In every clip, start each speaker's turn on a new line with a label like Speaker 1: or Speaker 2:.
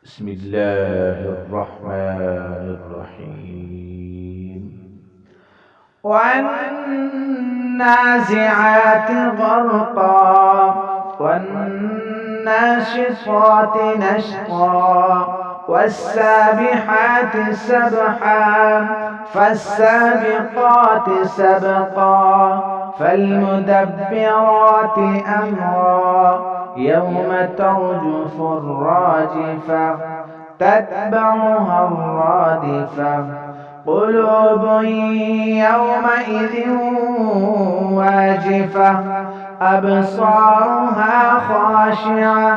Speaker 1: بسم الله الرحمن الرحيم. والنازعات غرقا والناشطات نشطا والسابحات سبحا فالسابقات سبقا فالمدبرات أمرا يوم ترجف الراجفة تتبعها الرادفة قلوب يومئذ واجفة أبصارها خاشعة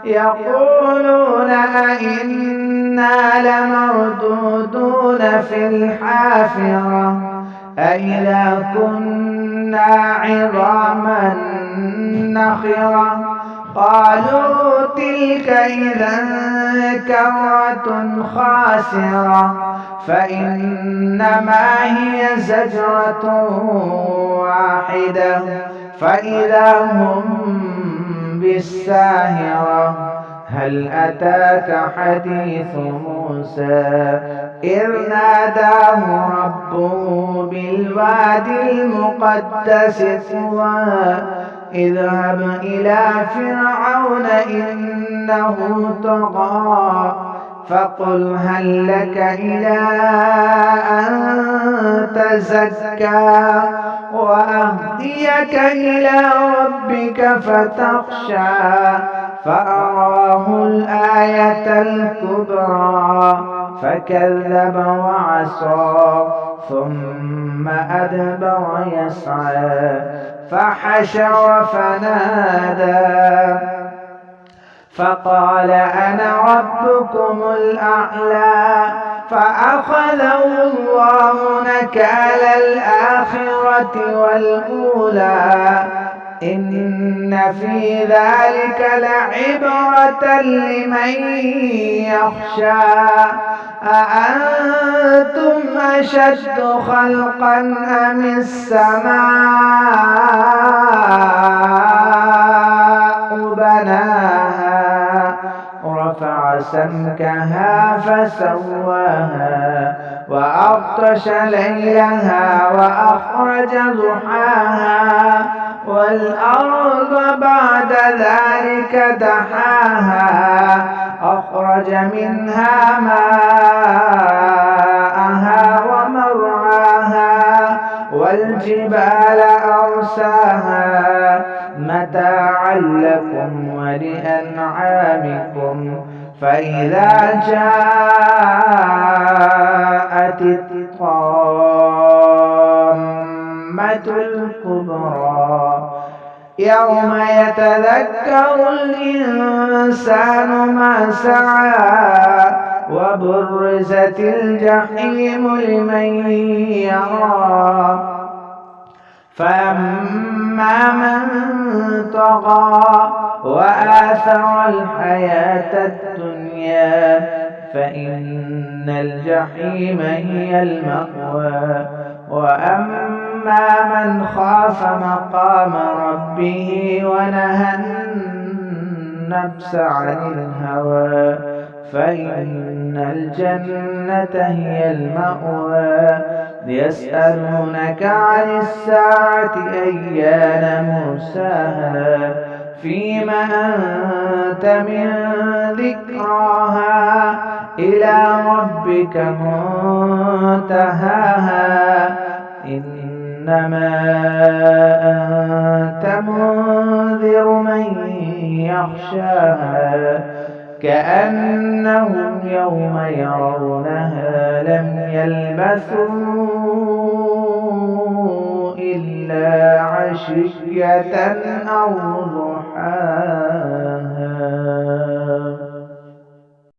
Speaker 1: يقولون أئنا لمردودون في الحافرة أئذا كنا عظاما نخرة قالوا تلك إذا كرة خاسرة فإنما هي زجرة واحدة فإذا هم بالساهرة هل أتاك حديث موسى إذ ناداه ربه بالوادي المقدس طوى اذهب إلى فرعون إنه طغى فقل هل لك إلى أن تزكى وأهديك إلى ربك فتخشى فأراه الآية الكبرى فكذب وعصى ثم أدبر يسعى فحشر فنادى فقال أنا ربكم الأعلى فأخذه الله نكال الآخرة والأولى إن في ذلك لعبرة لمن يخشى أأنتم أشد خلقا أم السماء بناها رفع سمكها فسواها وأغطش ليلها وأخرج ضحاها والأرض بعد ذلك دحاها أخرج منها ماءها ومرعاها والجبال أرساها متاعا لكم ولأنعامكم فإذا جاءت الطامة الكبرى يوم يتذكر الإنسان ما سعى وبرزت الجحيم لمن يرى فأما من طغى وآثر الحياة الدنيا فإن الجحيم هي المأوى وأما من خاف مقام ربه ونهى النفس عن الهوى فإن الجنة هي المأوى يسألونك عن الساعة أيان مرساها فيم أنت من ذكراها إلى ربك منتهاها إنما أنت منذر من يخشاها كأنهم يوم يرونها لم يلبثوا إلا عشية أو ضحاها.